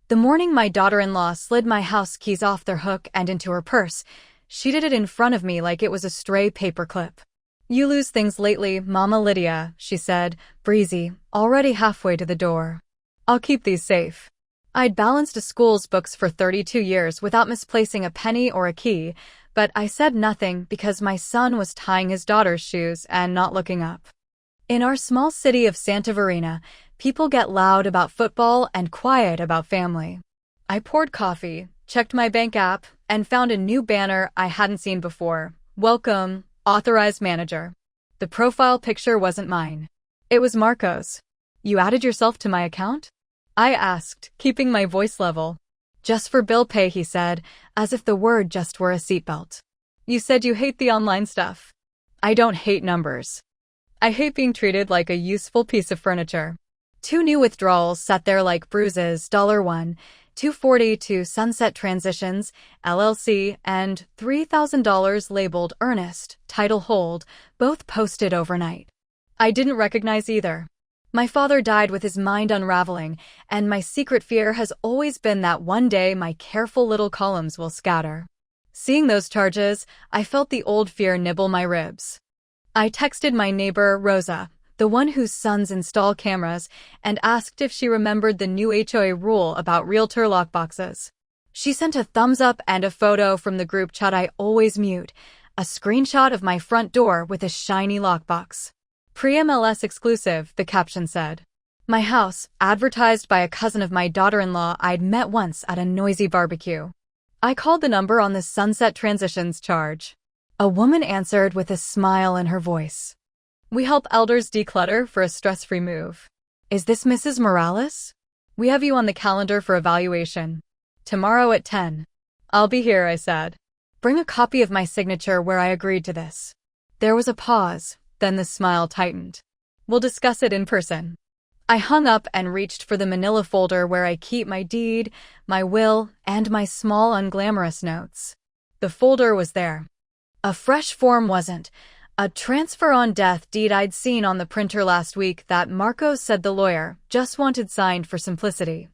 The morning my daughter-in-law slid my house keys off their hook and into her purse, she did it in front of me like it was a stray paperclip. "You lose things lately, Mama Lydia," she said, breezy, already halfway to the door. "I'll keep these safe." I'd balanced a school's books for 32 years without misplacing a penny or a key, but I said nothing because my son was tying his daughter's shoes and not looking up. In our small city of Santa Verena, people get loud about football and quiet about family. I poured coffee, checked my bank app, and found a new banner I hadn't seen before. "Welcome, authorized manager." The profile picture wasn't mine. It was Marco's. "You added yourself to my account?" I asked, keeping my voice level. "Just for bill pay," he said, as if the word just were a seatbelt. "You said you hate the online stuff." "I don't hate numbers. I hate being treated like a useful piece of furniture." 2 new withdrawals sat there like bruises. $1, $240 to Sunset Transitions, LLC, and $3,000 labeled Earnest, title hold, both posted overnight. I didn't recognize either. My father died with his mind unraveling, and my secret fear has always been that one day my careful little columns will scatter. Seeing those charges, I felt the old fear nibble my ribs. I texted my neighbor, Rosa, the one whose sons install cameras, and asked if she remembered the new HOA rule about realtor lockboxes. She sent a thumbs up and a photo from the group chat I always mute, a screenshot of my front door with a shiny lockbox. "Pre-MLS exclusive," the caption said. My house, advertised by a cousin of my daughter-in-law I'd met once at a noisy barbecue. I called the number on the Sunset Transitions charge. A woman answered with a smile in her voice. "We help elders declutter for a stress-free move." "Is this Mrs. Morales?" "We have you on the calendar for evaluation. Tomorrow at 10. "I'll be here," I said. "Bring a copy of my signature where I agreed to this." There was a pause, then the smile tightened. "We'll discuss it in person." I hung up and reached for the manila folder where I keep my deed, my will, and my small unglamorous notes. The folder was there. A fresh form wasn't. A transfer on death deed I'd seen on the printer last week that Marco said the lawyer just wanted signed for simplicity.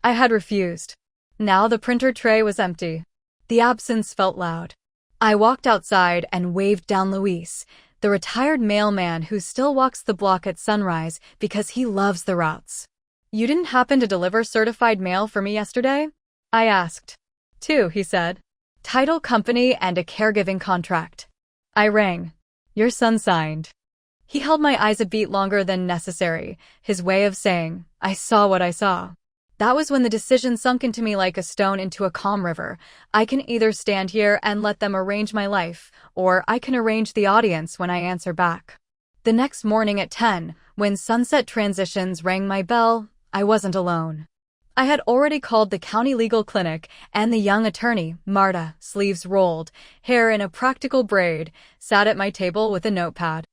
I had refused. Now the printer tray was empty. The absence felt loud. I walked outside and waved down Luis, the retired mailman who still walks the block at sunrise because he loves the routes. "You didn't happen to deliver certified mail for me yesterday?" I asked. "2," he said. "Title company and a caregiving contract." I rang. "Your son signed." He held my eyes a beat longer than necessary, his way of saying, "I saw what I saw." That was when the decision sunk into me like a stone into a calm river. I can either stand here and let them arrange my life, or I can arrange the audience when I answer back. The next morning at 10, when Sunset Transitions rang my bell, I wasn't alone. I had already called the county legal clinic, and the young attorney, Marta, sleeves rolled, hair in a practical braid, sat at my table with a notepad.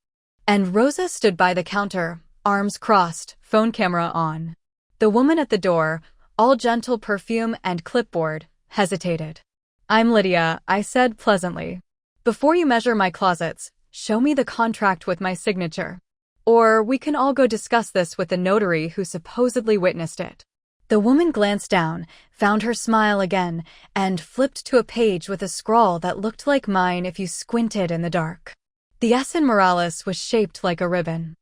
And Rosa stood by the counter, arms crossed, phone camera on. The woman at the door, all gentle perfume and clipboard, hesitated. "I'm Lydia," I said pleasantly. "Before you measure my closets, show me the contract with my signature. Or we can all go discuss this with the notary who supposedly witnessed it." The woman glanced down, found her smile again, and flipped to a page with a scrawl that looked like mine if you squinted in the dark. The S in Morales was shaped like a ribbon.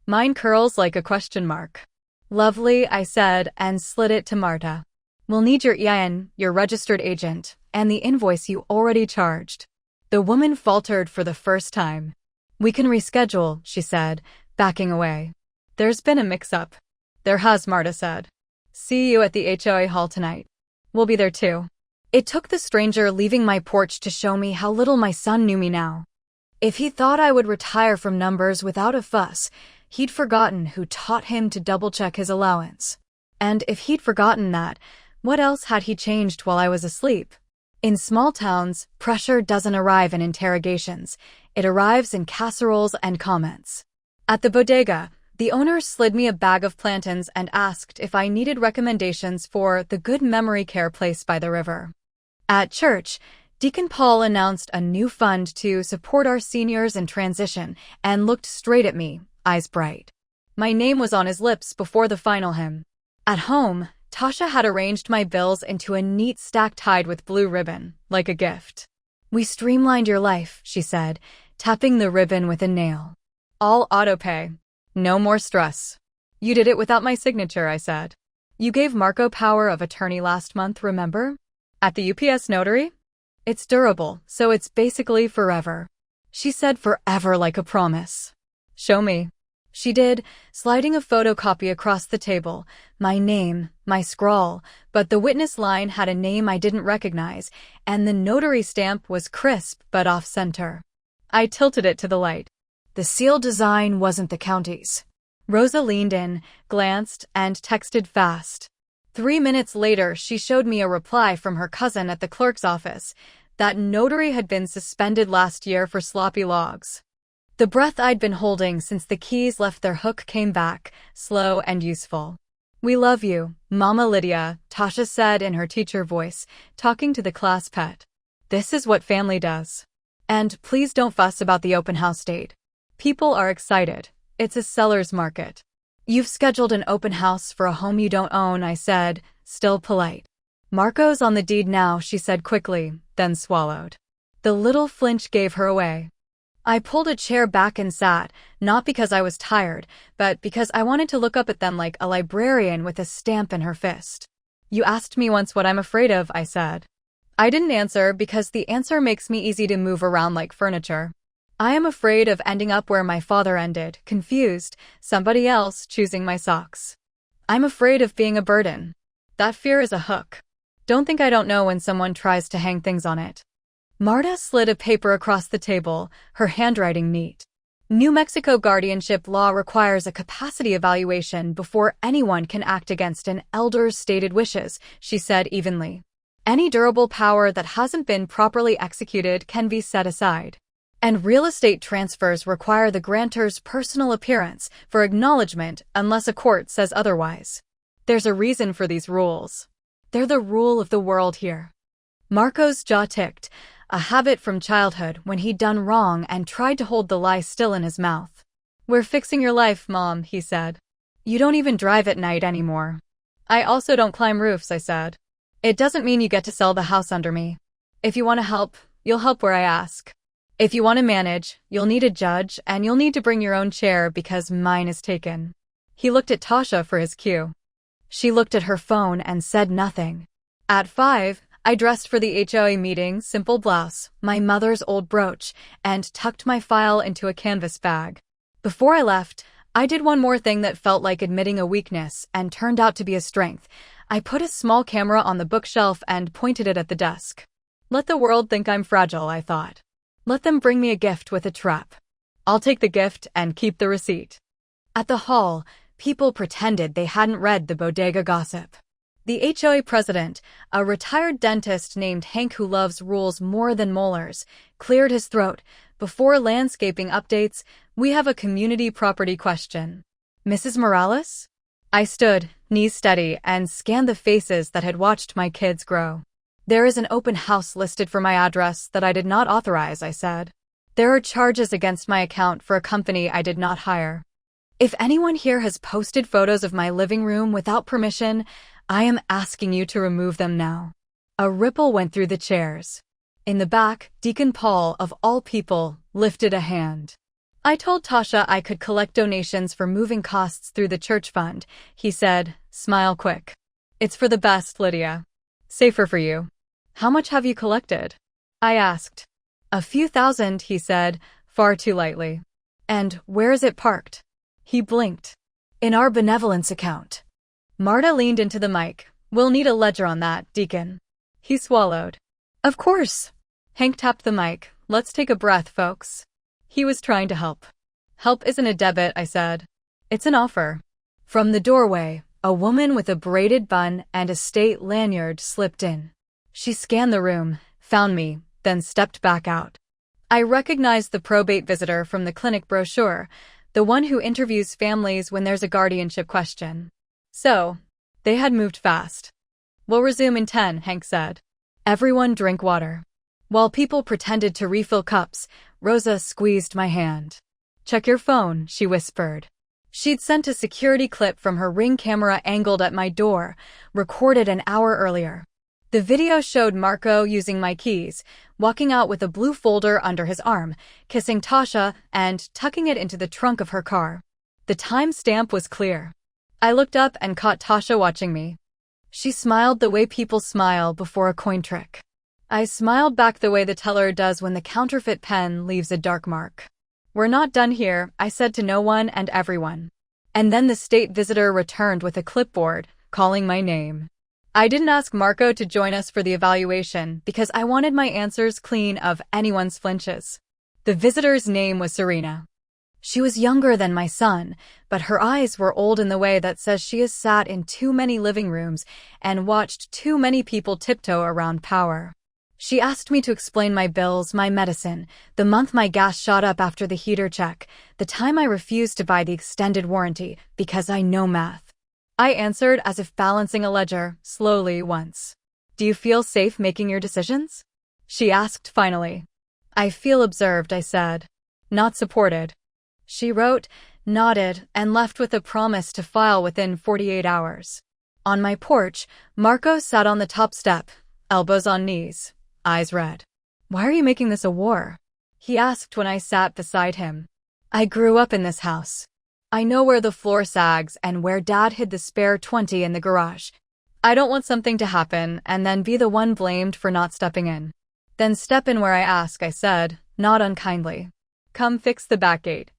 Mine curls like a question mark. "Lovely," I said, and slid it to Marta. "We'll need your EIN, your registered agent, and the invoice you already charged." The woman faltered for the first time. "We can reschedule," she said, backing away. "There's been a mix-up." "There has," Marta said. "See you at the HOA hall tonight." "We'll be there too." It took the stranger leaving my porch to show me how little my son knew me now. If he thought I would retire from numbers without a fuss, he'd forgotten who taught him to double-check his allowance. And if he'd forgotten that, what else had he changed while I was asleep? In small towns, pressure doesn't arrive in interrogations. It arrives in casseroles and comments. At the bodega, the owner slid me a bag of plantains and asked if I needed recommendations for the good memory care place by the river. At church, Deacon Paul announced a new fund to support our seniors in transition and looked straight at me, eyes bright. My name was on his lips before the final hymn. At home, Tasha had arranged my bills into a neat stack tied with blue ribbon, like a gift. "We streamlined your life," she said, tapping the ribbon with a nail. "All autopay. No more stress." "You did it without my signature," I said. "You gave Marco power of attorney last month, remember? At the UPS notary? It's durable, so it's basically forever." She said forever like a promise. "Show me." She did, sliding a photocopy across the table. My name, my scrawl, but the witness line had a name I didn't recognize, and the notary stamp was crisp but off-center. I tilted it to the light. The seal design wasn't the county's. Rosa leaned in, glanced, and texted fast. 3 minutes later, she showed me a reply from her cousin at the clerk's office. That notary had been suspended last year for sloppy logs. The breath I'd been holding since the keys left their hook came back, slow and useful. "We love you, Mama Lydia," Tasha said in her teacher voice, talking to the class pet. "This is what family does. And please don't fuss about the open house date. People are excited. It's a seller's market." "You've scheduled an open house for a home you don't own," I said, still polite. "Marco's on the deed now," she said quickly, then swallowed. The little flinch gave her away. I pulled a chair back and sat, not because I was tired, but because I wanted to look up at them like a librarian with a stamp in her fist. "You asked me once what I'm afraid of," I said. I didn't answer because the answer makes me easy to move around like furniture. I am afraid of ending up where my father ended, confused, somebody else choosing my socks. I'm afraid of being a burden. That fear is a hook. Don't think I don't know when someone tries to hang things on it. Marta slid a paper across the table, her handwriting neat. "New Mexico guardianship law requires a capacity evaluation before anyone can act against an elder's stated wishes," she said evenly. "Any durable power that hasn't been properly executed can be set aside. And real estate transfers require the grantor's personal appearance for acknowledgement unless a court says otherwise. There's a reason for these rules. They're the rule of the world here." Marco's jaw ticked, a habit from childhood when he'd done wrong and tried to hold the lie still in his mouth. "We're fixing your life, Mom," he said. "You don't even drive at night anymore." "I also don't climb roofs," I said. "It doesn't mean you get to sell the house under me. If you want to help, you'll help where I ask. If you want to manage, you'll need a judge and you'll need to bring your own chair because mine is taken." He looked at Tasha for his cue. She looked at her phone and said nothing. At 5, I dressed for the HOA meeting, simple blouse, my mother's old brooch, and tucked my file into a canvas bag. Before I left, I did one more thing that felt like admitting a weakness and turned out to be a strength. I put a small camera on the bookshelf and pointed it at the desk. Let the world think I'm fragile, I thought. Let them bring me a gift with a trap. I'll take the gift and keep the receipt. At the hall, people pretended they hadn't read the bodega gossip. The HOA president, a retired dentist named Hank who loves rules more than molars, cleared his throat. "Before landscaping updates, we have a community property question. Mrs. Morales?" I stood, knees steady, and scanned the faces that had watched my kids grow. "There is an open house listed for my address that I did not authorize," I said. "There are charges against my account for a company I did not hire. If anyone here has posted photos of my living room without permission, I am asking you to remove them now." A ripple went through the chairs. In the back, Deacon Paul, of all people, lifted a hand. "I told Tasha I could collect donations for moving costs through the church fund," he said, smile quick. "It's for the best, Lydia. Safer for you." "How much have you collected?" I asked. "A few thousand," he said, far too lightly. "And where is it parked?" He blinked. "In our benevolence account." Marta leaned into the mic. "We'll need a ledger on that, Deacon." He swallowed. "Of course." Hank tapped the mic. "Let's take a breath, folks." He was trying to help. "Help isn't a debit," I said. "It's an offer." From the doorway, a woman with a braided bun and a state lanyard slipped in. She scanned the room, found me, then stepped back out. I recognized the probate visitor from the clinic brochure, the one who interviews families when there's a guardianship question. So, they had moved fast. "We'll resume in 10, Hank said. Everyone drank water. While people pretended to refill cups, Rosa squeezed my hand. "Check your phone," she whispered. She'd sent a security clip from her Ring camera angled at my door, recorded an hour earlier. The video showed Marco using my keys, walking out with a blue folder under his arm, kissing Tasha, and tucking it into the trunk of her car. The timestamp was clear. I looked up and caught Tasha watching me. She smiled the way people smile before a coin trick. I smiled back the way the teller does when the counterfeit pen leaves a dark mark. "We're not done here," I said to no one and everyone. And then the state visitor returned with a clipboard, calling my name. I didn't ask Marco to join us for the evaluation because I wanted my answers clean of anyone's flinches. The visitor's name was Serena. She was younger than my son, but her eyes were old in the way that says she has sat in too many living rooms and watched too many people tiptoe around power. She asked me to explain my bills, my medicine, the month my gas shot up after the heater check, the time I refused to buy the extended warranty because I know math. I answered as if balancing a ledger, slowly once. "Do you feel safe making your decisions?" she asked finally. "I feel observed," I said. "Not supported." She wrote, nodded, and left with a promise to file within 48 hours. On my porch, Marco sat on the top step, elbows on knees, eyes red. "Why are you making this a war?" he asked when I sat beside him. "I grew up in this house. I know where the floor sags and where Dad hid the spare 20 in the garage. I don't want something to happen and then be the one blamed for not stepping in." "Then step in where I ask," I said, not unkindly. "Come fix the back gate.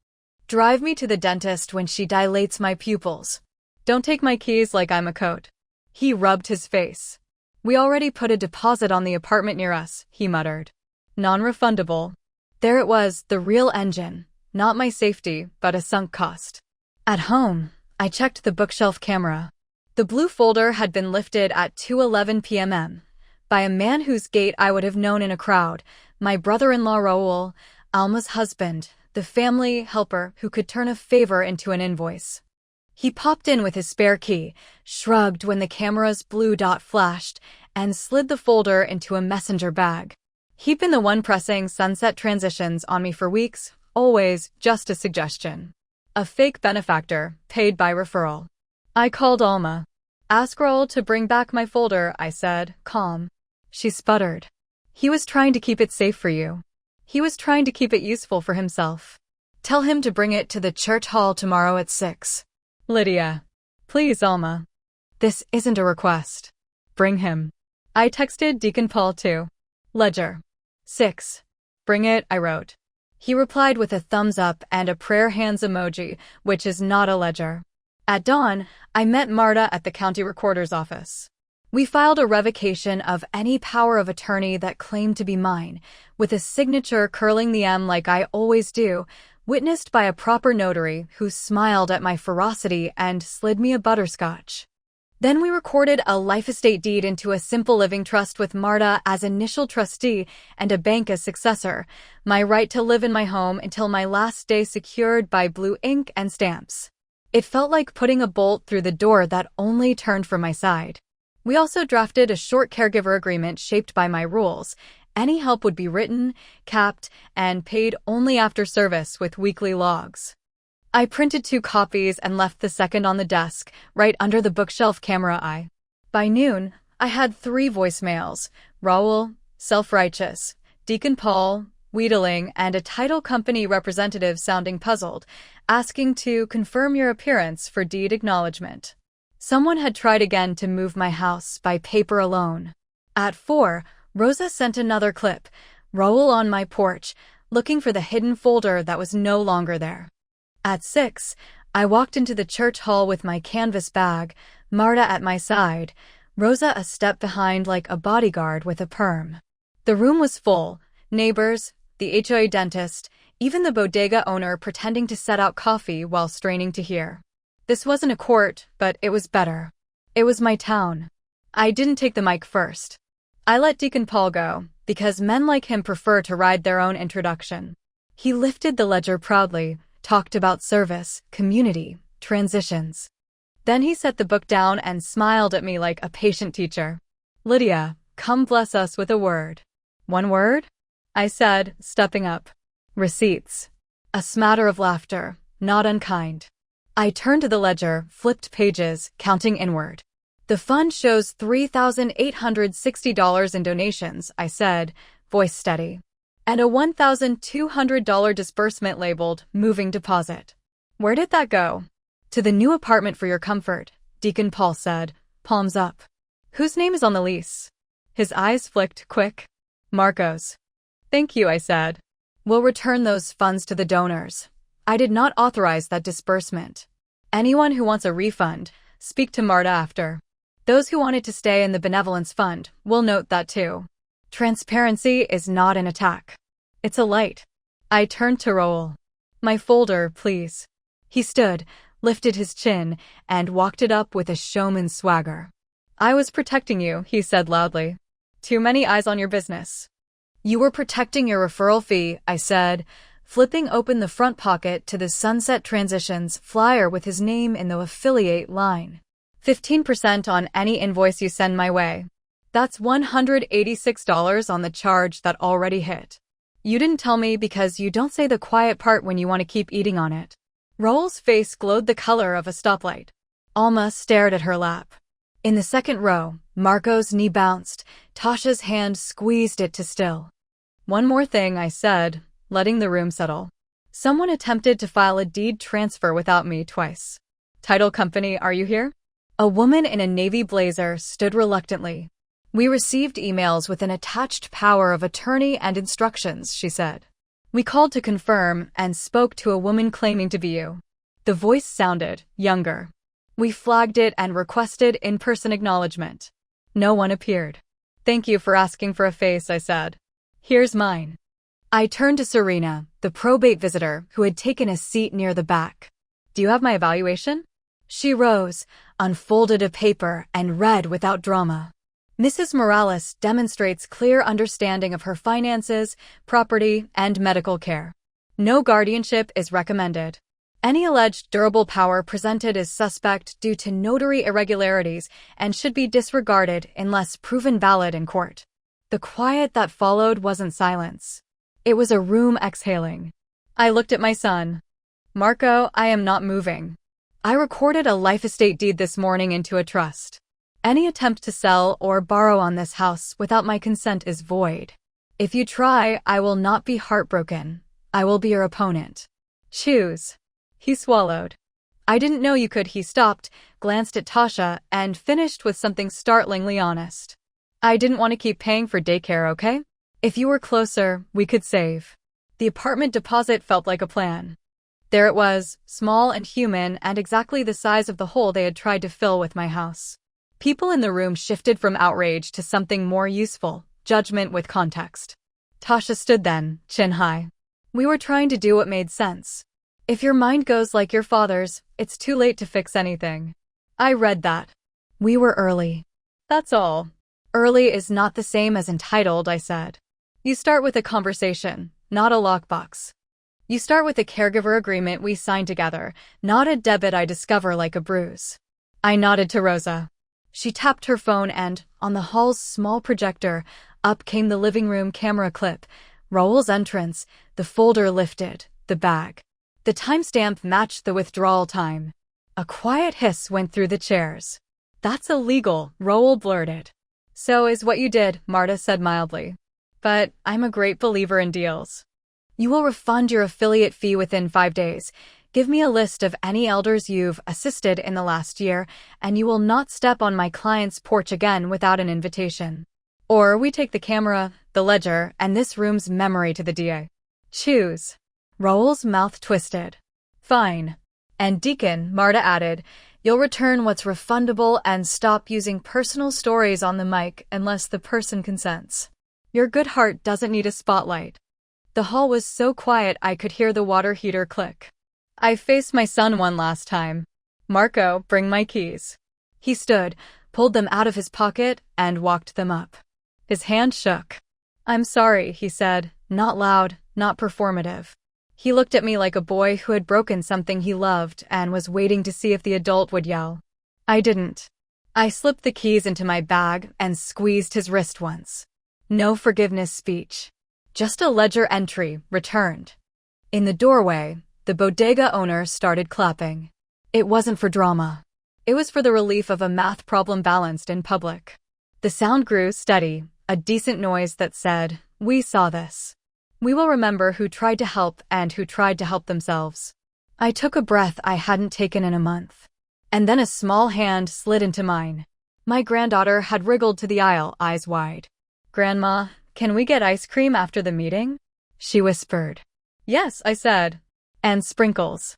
Drive me to the dentist when she dilates my pupils. Don't take my keys like I'm a coat." He rubbed his face. "We already put a deposit on the apartment near us," he muttered. "Non-refundable." There it was, the real engine. Not my safety, but a sunk cost. At home, I checked the bookshelf camera. The blue folder had been lifted at 2:11 p.m. by a man whose gait I would have known in a crowd, my brother-in-law Raul, Alma's husband, the family helper who could turn a favor into an invoice. He popped in with his spare key, shrugged when the camera's blue dot flashed, and slid the folder into a messenger bag. He'd been the one pressing sunset transitions on me for weeks, always just a suggestion. A fake benefactor, paid by referral. I called Alma. "Ask Raul to bring back my folder," I said, calm. She sputtered. "He was trying to keep it safe for you. He was trying to keep it useful for himself. Tell him to bring it to the church hall tomorrow at 6. "Lydia." "Please, Alma. This isn't a request. Bring him." I texted Deacon Paul too. "Ledger. 6. Bring it," I wrote. He replied with a thumbs up and a prayer hands emoji, which is not a ledger. At dawn, I met Marta at the county recorder's office. We filed a revocation of any power of attorney that claimed to be mine, with a signature curling the M like I always do, witnessed by a proper notary who smiled at my ferocity and slid me a butterscotch. Then we recorded a life estate deed into a simple living trust with Marta as initial trustee and a bank as successor, my right to live in my home until my last day secured by blue ink and stamps. It felt like putting a bolt through the door that only turned from my side. We also drafted a short caregiver agreement shaped by my rules. Any help would be written, capped, and paid only after service with weekly logs. I printed 2 copies and left the second on the desk, right under the bookshelf camera eye. By noon, I had 3 voicemails: Raul, self-righteous; Deacon Paul, wheedling; and a title company representative sounding puzzled, asking to confirm your appearance for deed acknowledgement. Someone had tried again to move my house by paper alone. At 4, Rosa sent another clip, Raul on my porch, looking for the hidden folder that was no longer there. At 6, I walked into the church hall with my canvas bag, Marta at my side, Rosa a step behind like a bodyguard with a perm. The room was full, neighbors, the HOA dentist, even the bodega owner pretending to set out coffee while straining to hear. This wasn't a court, but it was better. It was my town. I didn't take the mic first. I let Deacon Paul go, because men like him prefer to ride their own introduction. He lifted the ledger proudly, talked about service, community, transitions. Then he set the book down and smiled at me like a patient teacher. "Lydia, come bless us with a word." "One word?" I said, stepping up. "Receipts." A smatter of laughter, not unkind. I turned to the ledger, flipped pages, counting inward. The fund shows $3,860 in donations, I said, voice steady. And a $1,200 disbursement labeled moving deposit. Where did that go? To the new apartment for your comfort, Deacon Paul said, palms up. Whose name is on the lease? His eyes flicked quick. Marco's. Thank you, I said. We'll return those funds to the donors. I did not authorize that disbursement. Anyone who wants a refund, speak to Marta after. Those who wanted to stay in the benevolence fund will note that too. Transparency is not an attack. It's a light. I turned to Raoul. My folder, please. He stood, lifted his chin, and walked it up with a showman's swagger. I was protecting you, he said loudly. Too many eyes on your business. You were protecting your referral fee, I said, flipping open the front pocket to the Sunset Transitions flyer with his name in the affiliate line. 15% on any invoice you send my way. That's $186 on the charge that already hit. You didn't tell me because you don't say the quiet part when you want to keep eating on it. Raoul's face glowed the color of a stoplight. Alma stared at her lap. In the second row, Marco's knee bounced. Tasha's hand squeezed it to still. One more thing, I said, letting the room settle. Someone attempted to file a deed transfer without me twice. Title company, are you here? A woman in a navy blazer stood reluctantly. We received emails with an attached power of attorney and instructions, she said. We called to confirm and spoke to a woman claiming to be you. The voice sounded younger. We flagged it and requested in-person acknowledgement. No one appeared. Thank you for asking for a face, I said. Here's mine. I turned to Serena, the probate visitor who had taken a seat near the back. Do you have my evaluation? She rose, unfolded a paper, and read without drama. Mrs. Morales demonstrates clear understanding of her finances, property, and medical care. No guardianship is recommended. Any alleged durable power presented is suspect due to notary irregularities and should be disregarded unless proven valid in court. The quiet that followed wasn't silence. It was a room exhaling. I looked at my son. Marco, I am not moving. I recorded a life estate deed this morning into a trust. Any attempt to sell or borrow on this house without my consent is void. If you try, I will not be heartbroken. I will be your opponent. Choose. He swallowed. I didn't know you could. He stopped, glanced at Tasha, and finished with something startlingly honest. I didn't want to keep paying for daycare, okay? If you were closer, we could save. The apartment deposit felt like a plan. There it was, small and human and exactly the size of the hole they had tried to fill with my house. People in the room shifted from outrage to something more useful, judgment with context. Tasha stood then, chin high. We were trying to do what made sense. If your mind goes like your father's, it's too late to fix anything. I read that. We were early. That's all. Early is not the same as entitled, I said. You start with a conversation, not a lockbox. You start with a caregiver agreement we signed together, not a debit I discover like a bruise. I nodded to Rosa. She tapped her phone and, on the hall's small projector, up came the living room camera clip. Raoul's entrance, the folder lifted, the bag. The timestamp matched the withdrawal time. A quiet hiss went through the chairs. That's illegal, Raoul blurted. So is what you did, Marta said mildly. But I'm a great believer in deals. You will refund your affiliate fee within 5 days. Give me a list of any elders you've assisted in the last year, and you will not step on my client's porch again without an invitation. Or we take the camera, the ledger, and this room's memory to the DA. Choose. Raoul's mouth twisted. Fine. And Deacon, Marta added, you'll return what's refundable and stop using personal stories on the mic unless the person consents. Your good heart doesn't need a spotlight. The hall was so quiet I could hear the water heater click. I faced my son one last time. Marco, bring my keys. He stood, pulled them out of his pocket, and walked them up. His hand shook. I'm sorry, he said, not loud, not performative. He looked at me like a boy who had broken something he loved and was waiting to see if the adult would yell. I didn't. I slipped the keys into my bag and squeezed his wrist once. No forgiveness speech. Just a ledger entry, returned. In the doorway, the bodega owner started clapping. It wasn't for drama. It was for the relief of a math problem balanced in public. The sound grew steady, a decent noise that said, "We saw this. We will remember who tried to help and who tried to help themselves." I took a breath I hadn't taken in a month. And then a small hand slid into mine. My granddaughter had wriggled to the aisle, eyes wide. "Grandma, can we get ice cream after the meeting?" she whispered. "Yes," I said. "And sprinkles."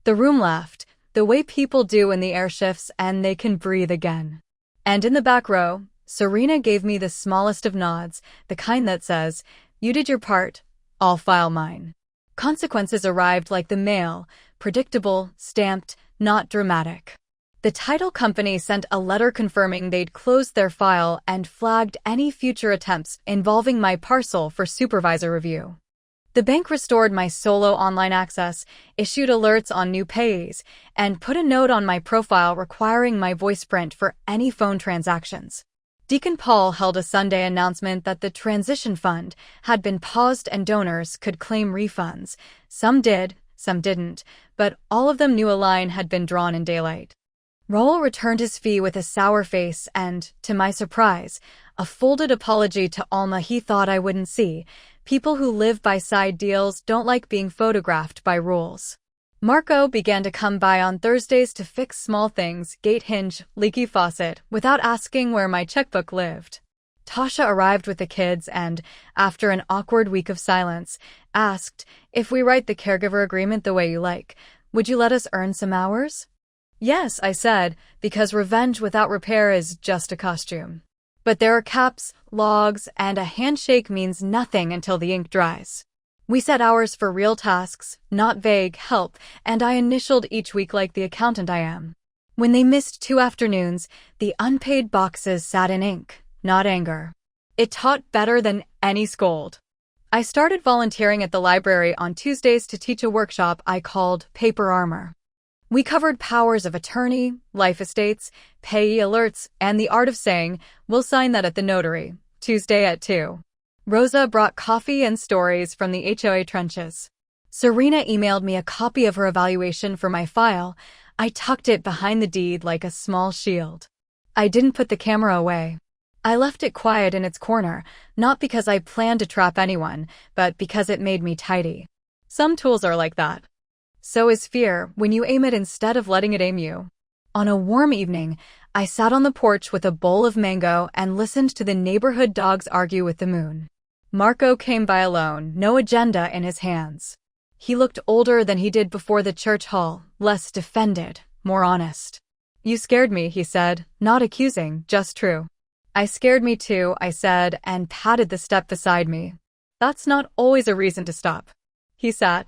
The room laughed, the way people do when the air shifts and they can breathe again. And in the back row, Serena gave me the smallest of nods, the kind that says, "You did your part, I'll file mine." Consequences arrived like the mail, predictable, stamped, not dramatic. The title company sent a letter confirming they'd closed their file and flagged any future attempts involving my parcel for supervisor review. The bank restored my solo online access, issued alerts on new payees, and put a note on my profile requiring my voice print for any phone transactions. Deacon Paul held a Sunday announcement that the transition fund had been paused and donors could claim refunds. Some did, some didn't, but all of them knew a line had been drawn in daylight. Raul returned his fee with a sour face and, to my surprise, a folded apology to Alma he thought I wouldn't see. People who live by side deals don't like being photographed by rules. Marco began to come by on Thursdays to fix small things, gate hinge, leaky faucet, without asking where my checkbook lived. Tasha arrived with the kids and, after an awkward week of silence, asked, "If we write the caregiver agreement the way you like, would you let us earn some hours?" "Yes," I said, because revenge without repair is just a costume. But there are caps, logs, and a handshake means nothing until the ink dries. We set hours for real tasks, not vague help, and I initialed each week like the accountant I am. When they missed 2 afternoons, the unpaid boxes sat in ink, not anger. It taught better than any scold. I started volunteering at the library on Tuesdays to teach a workshop I called Paper Armor. We covered powers of attorney, life estates, payee alerts, and the art of saying, "We'll sign that at the notary, Tuesday at 2. Rosa brought coffee and stories from the HOA trenches. Serena emailed me a copy of her evaluation for my file. I tucked it behind the deed like a small shield. I didn't put the camera away. I left it quiet in its corner, not because I planned to trap anyone, but because it made me tidy. Some tools are like that. So is fear when you aim it instead of letting it aim you. On a warm evening, I sat on the porch with a bowl of mango and listened to the neighborhood dogs argue with the moon. Marco came by alone, no agenda in his hands. He looked older than he did before the church hall, less defended, more honest. "You scared me," he said, not accusing, just true. "I scared me too," I said, and patted the step beside me. "That's not always a reason to stop." He sat.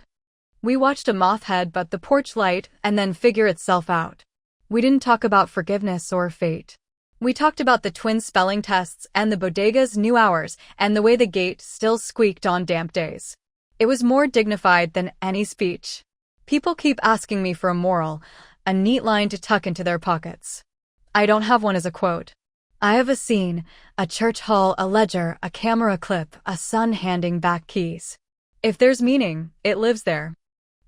We watched a moth head but the porch light and then figure itself out. We didn't talk about forgiveness or fate. We talked about the twin spelling tests and the bodega's new hours and the way the gate still squeaked on damp days. It was more dignified than any speech. People keep asking me for a moral, a neat line to tuck into their pockets. I don't have one as a quote. I have a scene, a church hall, a ledger, a camera clip, a son handing back keys. If there's meaning, it lives there.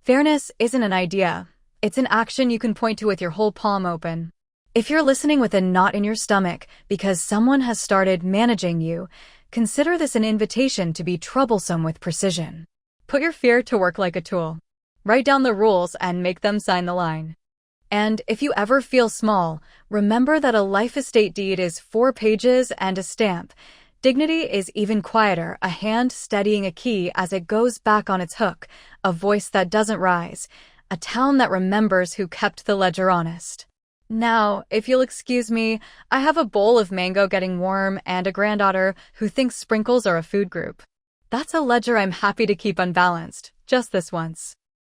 Fairness isn't an idea. It's an action you can point to with your whole palm open. If you're listening with a knot in your stomach because someone has started managing you, consider this an invitation to be troublesome with precision. Put your fear to work like a tool. Write down the rules and make them sign the line. And if you ever feel small, remember that a life estate deed is 4 pages and a stamp. Dignity is even quieter, a hand steadying a key as it goes back on its hook, a voice that doesn't rise, a town that remembers who kept the ledger honest. Now, if you'll excuse me, I have a bowl of mango getting warm and a granddaughter who thinks sprinkles are a food group. That's a ledger I'm happy to keep unbalanced, just this once.